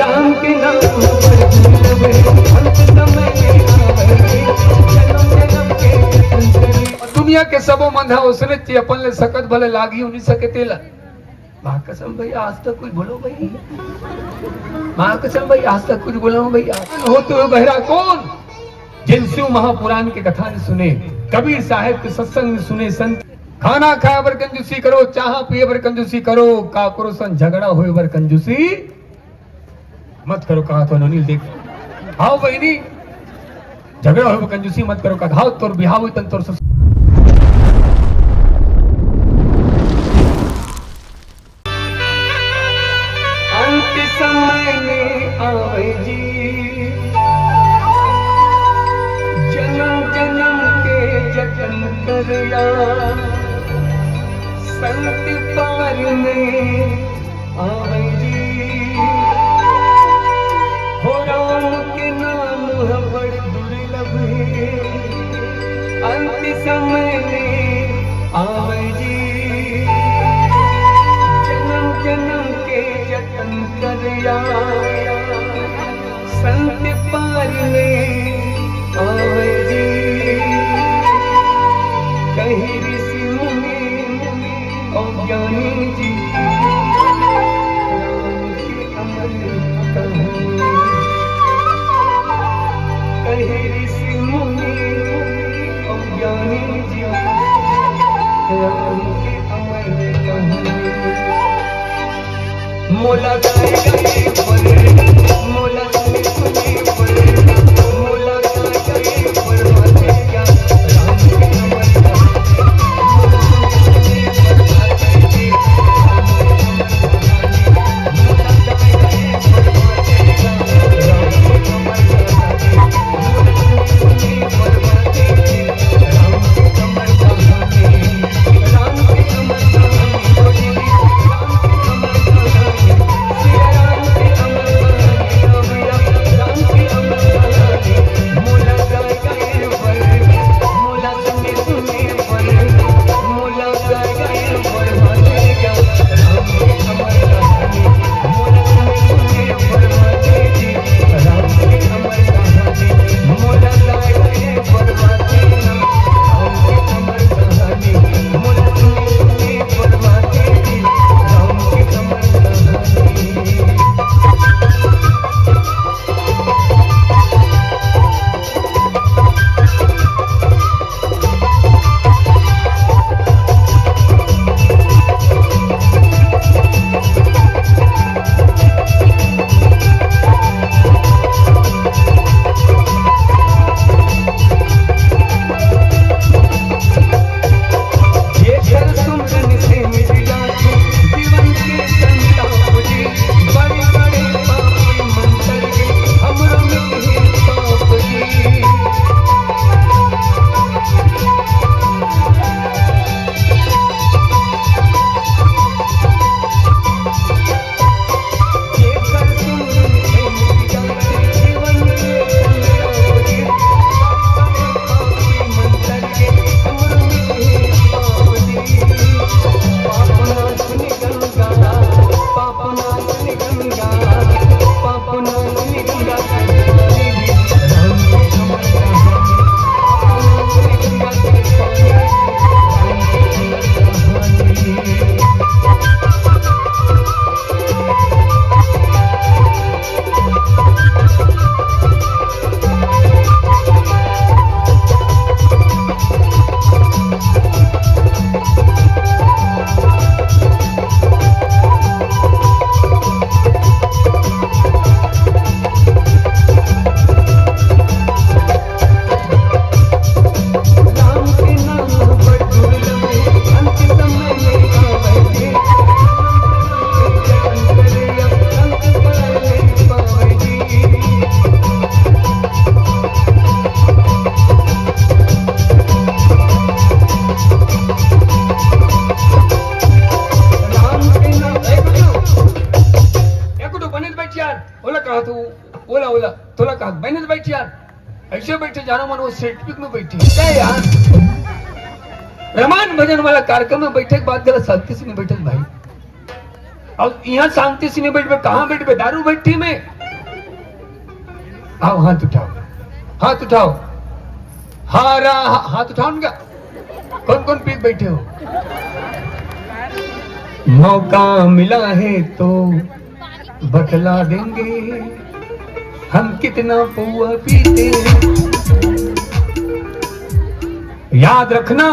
राम के नाम पर दुर्लभ अंत समय में आवे जन्म जन्म के जतन दुनिया के सबो मंधा उसने ची अपन ले सकत भले लागी उन्हीं सके तेला मां कसम भाई आज तक कुछ बोलो भाई मां कसम भाई आज तक कुछ बोलो भाई हो तो बहरा कौन जिन शिव महापुराण की कथा ने सुने कबीर साहब के सत्संग सुने संत खाना खाए बर कंजूसी करो चाह पिए बर कंजूसी करो का करो सन झगड़ा होए बर कंजूसी मत करो कहा तो अनिल देख आओ बहनी झगड़ा होए बर कंजूसी मत करो का घाव तोर बिहाव हुई तन तोर अंत समय में आवे जी जन्म जन्म के जतन करया संत पार में आवे जी हो राम के नाम है बड़ दुर्लभ अंत समय में आवे जी जन्म जन्म के जतन करया संत पार में आवे जी कहीं ऋषि मुनि और ज्ञानी जी राम की अमर कहानी कहीं ऋषि मुनि और ज्ञानी जी राम की अमर कहानी मोला गाए गए पर मोला सुने सुने पर मोला गाए गए पर बातें क्या राम की अमर ऐसे बैठे जाना मन वो सेट में बैठी क्या यार रामायण भजन वाला कार्यक्रम में बैठे के बाद जरा शांति से नहीं बैठे भाई और यहाँ शांति से नहीं बैठ, कहाँ बैठ, दारू बैठी में। आओ हाथ उठाओ, हाथ उठाओ, हाथ उठाओ उनका। कौन कौन पी बैठे हो? मौका मिला है तो बतला देंगे हम कितना पुआ पीते हैं। याद रखना,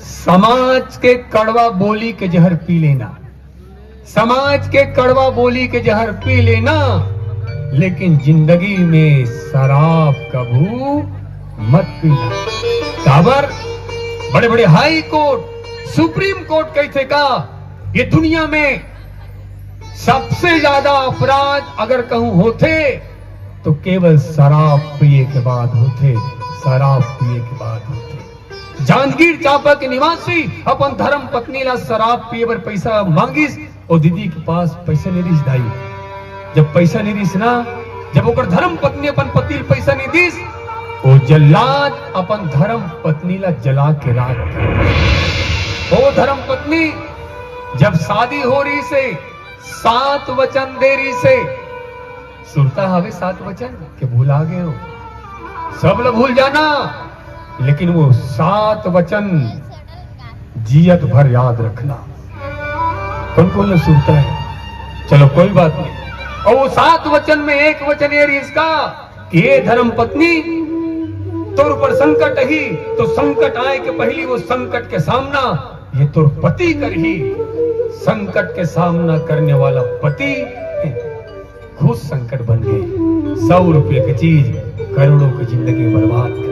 समाज के कड़वा बोली के जहर पी लेना, समाज के कड़वा बोली के जहर पी लेना, लेकिन जिंदगी में शराब कबू मत पीना। काबर बड़े बड़े हाई कोर्ट, सुप्रीम कोर्ट कहते का ये दुनिया में सबसे ज्यादा अपराध अगर कहूं होते तो केवल शराब पिए के बाद होते, शराब पिए के बाद होते। जांजगीर चांपा के निवासी अपन धर्म पत्नी ला शराब पिए पर पैसा मांगिस और दीदी के पास पैसा नहीं दिस दाई। जब पैसा नहीं दिस ना, जब ओकर धर्म पत्नी अपन पति पैसा नहीं दिस, वो जल्लाद अपन धर्म पत्नी ला जला के राख कर। वो धर्म पत्नी जब शादी हो रही से 7 वचन दे रही से, सुनता हवे 7 वचन के भूला गए हो, सब लोग भूल जाना, लेकिन वो 7 वचन जियत भर याद रखना। कौन कौन लोग सुनता है? चलो कोई बात नहीं। और वो 7 वचन में एक वचन ये इसका कि ये धर्म पत्नी तोर पर संकट ही, तो संकट आए के पहली वो संकट के सामना ये तोर पति कर ही। संकट के सामना करने वाला पति खुद संकट बन गए। 100 रुपए की चीज करोड़ों की जिंदगी बर्बाद कर,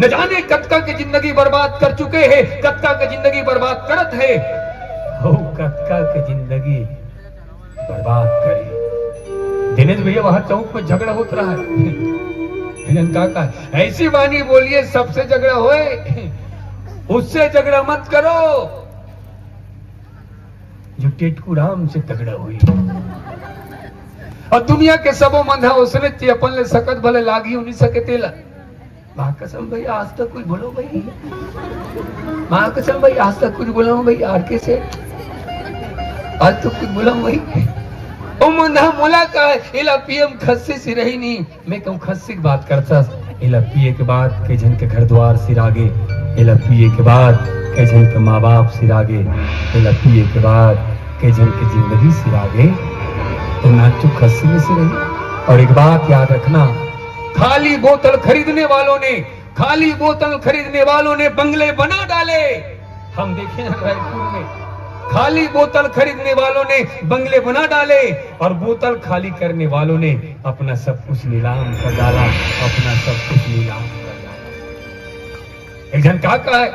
न जाने कत्का की जिंदगी बर्बाद कर चुके हैं, कत्का की जिंदगी बर्बाद करत है, हो कत्का की जिंदगी बर्बाद करे। दिनेश भैया वहां चौक पर झगड़ा होत रहा है, काका ऐसी वाणी बोलिए सबसे झगड़ा होए, उससे झगड़ा मत करो जो टेटकू राम से तगड़ा हुई। और दुनिया के सबो मंधा उसने ची अपन ले सकत भले लागी उन्हीं सके तेला। मां कसम भाई आज तक कुछ बोलो भाई, मां कसम भाई आज तक कुछ बोलो भाई, आर के से आज तो कुछ बोला भाई। ओ मंधा मोला का इला पीएम खस्सी से रही नहीं, मैं कहूं खस्सी की बात करता। इला पिए के बाद के जन के घर द्वार सिरागे, इला पिए के बाद के जन के माँ बाप सिरागे, इला पिए के बाद के जन की जिंदगी सिरागे, तो ना तो खस्सी में से रही। और एक बात याद रखना, खाली बोतल खरीदने वालों ने, खाली बोतल खरीदने वालों ने बंगले बना डाले। हम देखे हैं रायपुर में खाली बोतल खरीदने वालों ने बंगले बना डाले, और बोतल खाली करने वालों ने अपना सब कुछ नीलाम कर डाला, अपना सब कुछ नीलाम कर डाला। एक जन कहा है,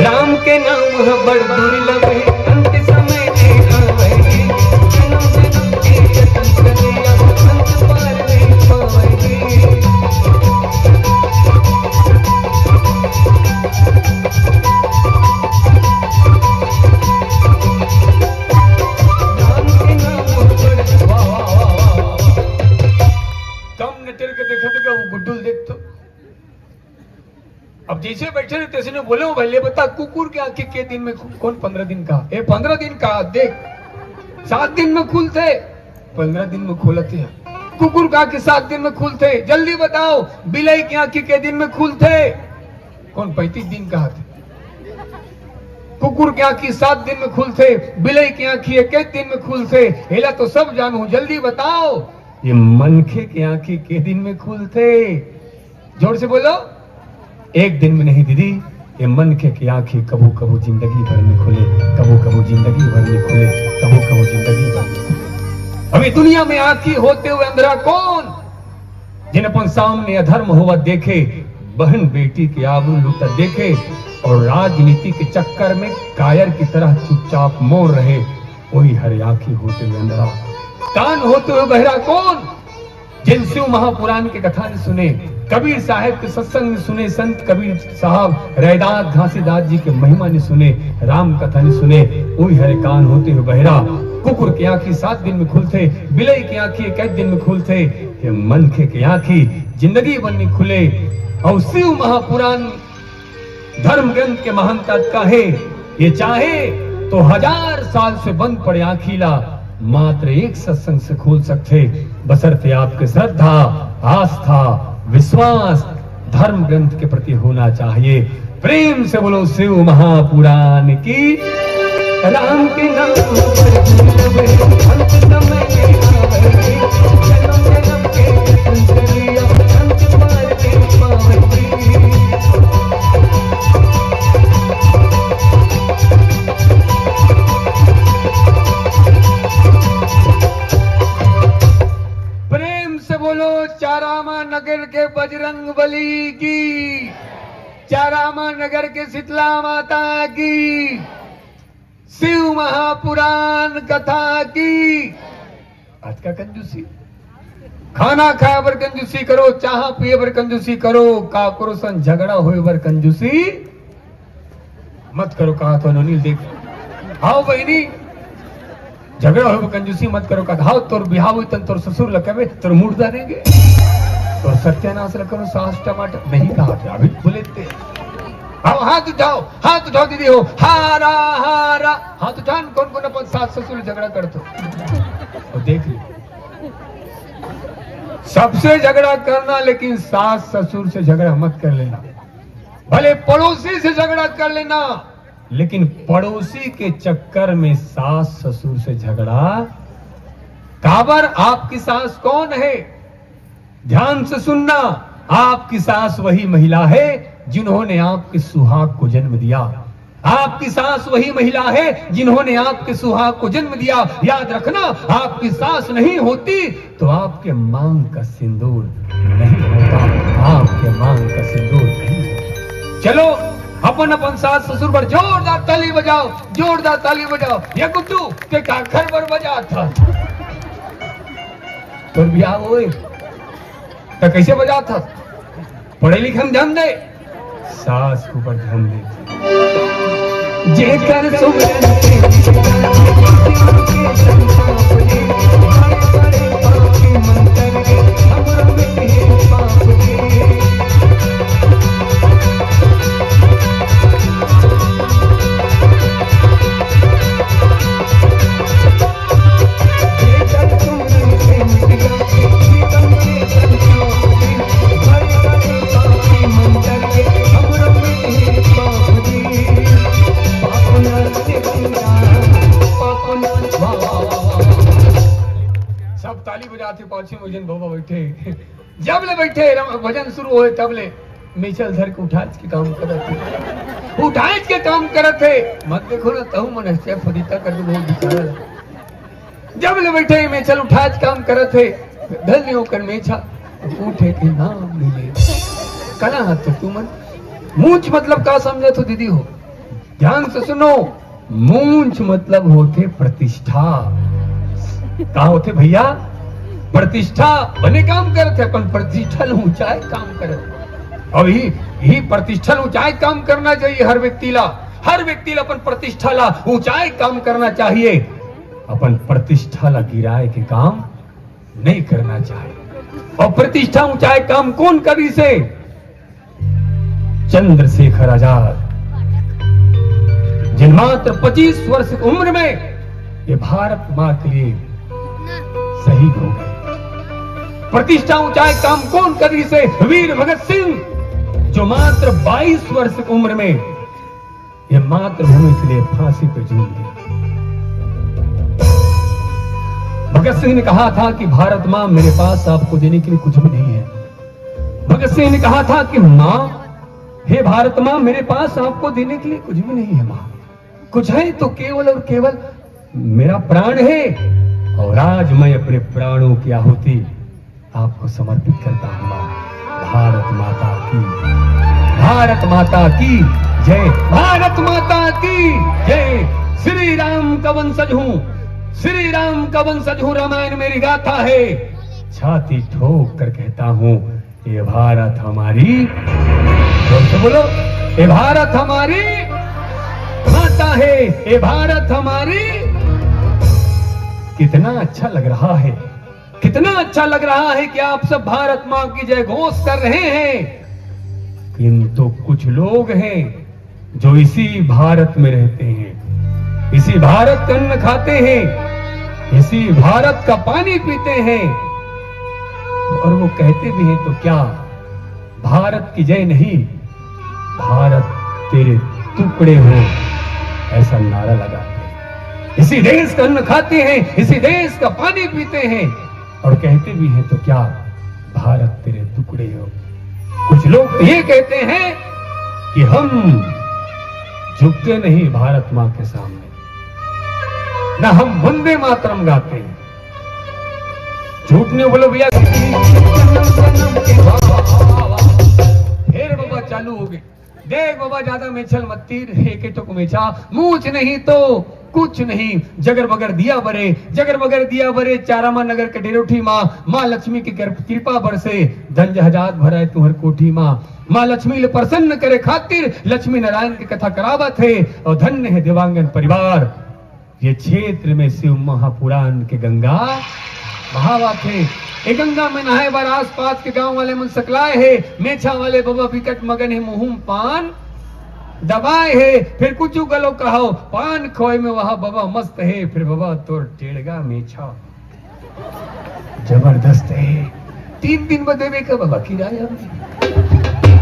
राम के नाम बड़ दुर्लभ है, अंत समय में आवेगी, जन्म जन्म के यत्न करिया, अंत पार नहीं पावेगी। कम नटर के देखा तो वो गुड्डुल देख तो अब जैसे बैठे थे तैसे ने बोले भले बता कुकुर के आंखें के दिन में कौन 15 दिन का? 15 दिन का देख, 7 दिन में खुलते, 15 दिन में खोलते हैं। कुकुर का आंखें 7 दिन में खुलते, जल्दी बताओ। बिलाई की आंखें के दिन में खुलते, कौन 35 दिन का हाथ? कुकुर की आंखें 7 दिन में खुलते, बिलाई की आंखें 1 दिन में खुलते। हेला तो सब जानू, जल्दी बताओ। ये मनखे की आंखें के दिन में खुलते? जोर से बोलो। 1 दिन में नहीं दीदी, ये मनखे की आंखें कबू कबू जिंदगी भर में खुले, कबू कबू जिंदगी भर में खुले, कबू कबू जिंदगी भर में खुले। अभी दुनिया में आंखें होते हुए अंधेरा कौन? जिन अपन सामने अधर्म हुआ देखे, बहन बेटी के आबरू लूटा देखे, और राजनीति के चक्कर में कायर की तरह चुपचाप मोड़ रहे, वही हर आंखें होते हुए अंधेरा। कान होते हुए बहरा कौन? जिन शिव महापुराण के कथा ने सुने, कबीर साहब के सत्संग ने सुने, संत कबीर साहब रैदास घासीदास जी के महिमा ने सुने, राम कथा ने सुने, वही हरे कान होते हुए बहरा। कुकुर की आंखें 7 दिन में खुलते, बिलाई की आंखें 1 दिन में खुलते, ये मनखे की आंखें जिंदगी भर में खुले। और शिव महापुराण धर्म ग्रंथ के महानता का है, ये चाहे तो 1000 साल से बंद पड़े आखिला मात्र एक सत्संग से खोल सकते, बशर्ते आपके श्रद्धा, आस्था, विश्वास धर्म ग्रंथ के प्रति होना चाहिए। प्रेम से बोलो शिव महापुराण की। राम के नाम पर जीवे, अंत समय के आवे, जन्म जन्म के संसरिया, अंत पार के पावती। प्रेम से बोलो चारामा नगर के बजरंग बली की, चारामा नगर के शीतला माता की, शिव महापुराण कथा की। आज का कंजूसी, खाना खाए बर कंजूसी करो, चाह पिए बर कंजूसी करो, का करो सन झगड़ा होए बर कंजूसी मत करो। कहा तो अनिल देख, आओ बहनी झगड़ा हो कंजूसी मत करो। कहा हाउ तोर बिहाव हुई तन तोर ससुर लकवे तोर मुर्दा देंगे, तोर सत्यानाश करो सास टमाटर नहीं कहा अभी बोले थे। आओ हाथ उठाओ दीदी हो, हारा हारा हाथ उठान। कौन कौन अपन सास ससुर झगड़ा करते हो और देख ली। सबसे झगड़ा करना, लेकिन सास ससुर से झगड़ा मत कर लेना। भले पड़ोसी से झगड़ा कर लेना, लेकिन पड़ोसी के चक्कर में सास ससुर से झगड़ा काबर। आपकी सास कौन है? ध्यान से सुनना, आपकी सास वही महिला है जिन्होंने आपके सुहाग को जन्म दिया। आपकी सास वही महिला है जिन्होंने आपके सुहाग को जन्म दिया। याद रखना, आपकी सास नहीं होती तो आपके मांग का सिंदूर नहीं होता, आपके मांग का सिंदूर नहीं होता। चलो अपन अपन सास ससुर पर जोरदार ताली बजाओ, जोरदार ताली बजाओ। ये गुड्डू ते का घर पर बजा था तो ब्याह होए तो कैसे बजा था? पढ़े लिखे में ध्यान दे, सास को पर ध्यान दे। जेकर सुमरन के बड़े पापी मंतर के हमरो में पाप के। सब ताली बजाते, पांचों भजन बाबा बैठे। जब ले बैठे भजन शुरू हुए तब ले मिचल धर के उठाज के काम करते, उठाज के काम करते। मत देखो ना तहु मन से फरीता कर दो बहुत बिचारा। जब ले बैठे मिचल उठाज काम करते, धन्य होकर मेछा उठे के नाम मिले। कला हाथ तो तू मन मूंछ मतलब का समझे तो दीदी हो, ध्यान से सुनो। मूंछ मतलब होते प्रतिष्ठा। का होते भैया? प्रतिष्ठा बने काम करते, अपन प्रतिष्ठा ऊंचाई काम करते। और ही प्रतिष्ठा ऊंचाई काम करना चाहिए हर व्यक्ति ला। हर व्यक्ति ला अपन प्रतिष्ठा ला ऊंचाई काम करना चाहिए। अपन प्रतिष्ठा ला गिराए के काम नहीं करना चाहिए। और प्रतिष्ठा ऊंचाई काम कौन करी से? चंद्रशेखर आजाद, जिन मात्र 25 वर्ष की उम्र में ये भारत मां के लिए शहीद हो गए। प्रतिष्ठा ऊंचाई काम कौन करी से? वीर भगत सिंह, जो मात्र 22 वर्ष की उम्र में ये मातृभूमि के लिए फांसी पे झूल गए। भगत सिंह ने कहा था कि भारत मां मेरे पास आपको देने के लिए कुछ भी नहीं है। भगत सिंह ने कहा था कि मां, हे भारत मां मेरे पास आपको देने के लिए कुछ भी नहीं है। मां कुछ है तो केवल और केवल मेरा प्राण है, और आज मैं अपने प्राणों की आहुति आपको समर्पित करता हूं। मां, भारत माता की, भारत माता की जय, भारत माता की जय। श्री राम का वंशज हूं, श्री राम का वंशज हूं, रामायण मेरी गाथा है। छाती ठोक कर कहता हूं, ये भारत हमारी, बोलो, ये भारत हमारी माता है, ये भारत हमारी। कितना अच्छा लग रहा है, कितना अच्छा लग रहा है कि आप सब भारत मां की जय घोष कर रहे हैं। किंतु कुछ लोग हैं जो इसी भारत में रहते हैं, इसी भारत का अन्न खाते हैं, इसी भारत का पानी पीते हैं, और वो कहते भी हैं तो क्या, भारत की जय नहीं, भारत तेरे टुकड़े हो, ऐसा नारा लगाते हैं। इसी देश का अन्न खाते हैं, इसी देश का पानी पीते हैं, और कहते भी हैं तो क्या, भारत तेरे टुकड़े हो। कुछ लोग तो ये कहते हैं कि हम झुकते नहीं भारत मां के सामने, ना हम वंदे मातरम गाते हैं। झूठ नहीं बोलो भैया। फिर बाबा चालू हो गए, देख बाबा ज्यादा मेछल मत तीर, एक टुक मेछा, मूछ नहीं तो कुछ नहीं, जगर बगर दिया बरे, जगर बगर दिया बरे, चारामा नगर के डेरोठी माँ लक्ष्मी की कृपा बरसे, धन जहाजात भराए तुहर कोठी माँ लक्ष्मी ले प्रसन्न करे खातिर, लक्ष्मी नारायण की कथा करावत है, और धन्य है देवांगन परिवार। ये क्षेत्र में शिव महापुराण के गंगा बहावत है। एक गंगा में नहाए बार आस पास के गांव वाले मन सकलाए है, मेछा वाले बाबा विकट मगन है, मुहुम पान दबाए है। फिर कुछ गलो कहो पान खोए में वहां बाबा मस्त है, फिर बाबा तोर टेड़गा मेछा जबरदस्त है। 3 दिन में देवे का बाबा किराया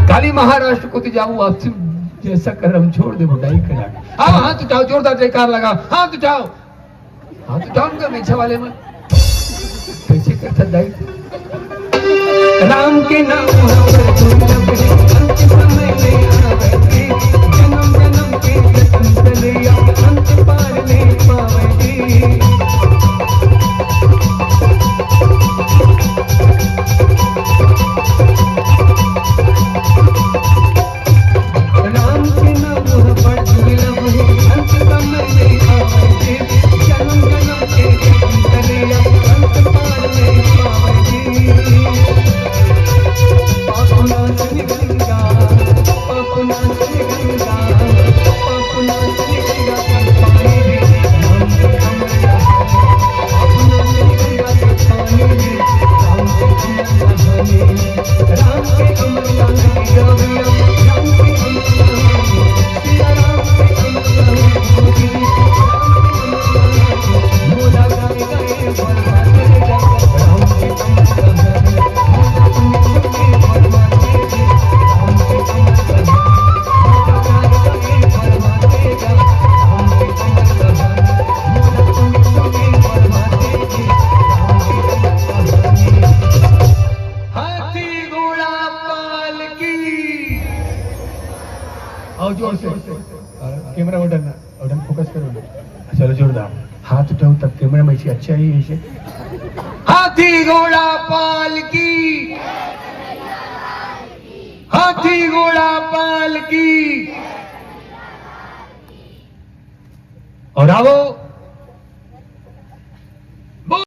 काली महाराष्ट्र को तो जाऊं आपसे जैसा करम छोड़ दे बुढ़ाई करा। हाँ हाँ तो जाओ, जोरदार जयकार लगा, हाँ तो जाओ, हाँ तो जाओ उनका मेछा वाले में कैसे करता दाई। राम के नाम पर दुर्लभ है, अंत समय में आवेगी, जन्म जन्म के यत्न चलिया, अंत पार नहीं पावेगी। राम के नाम पर दुर्लभ है, अंत समय में आवेगी, जन्म जन्म के यत्न चलिया, अंत पार नहीं पावेगी। पापुनाशनी गंगा, पापुनाशनी गंगा, पापुनाशनी गंगा पर पानी भी राम के अमर कहानी, पापुनाशनी गंगा पर पानी भी राम के अमर कहानी, राम के अमर कहानी गाविया, राम के अमर कहानी, सिया राम के अमर कहानी, मोला गाए गाए बरमाते जा, राम के अमर कहानी, मोला सुनी सुनी बरमाते जा, राम के अमर कहानी, मोला गाए गाए बरमाते जा, राम के अमर कहानी, मोला सुनी सुनी बरमाते जा, राम के अमर कहानी। हाथी घोड़ा पालकी, और जोर से कैमरा उड़न फोकस करो, चलो जोरदार हाथ उठाओ तब कैमरा में अच्छा ही ऐसे। हाथी घोड़ा पालकी, हाथी घोड़ा पालकी। और आओ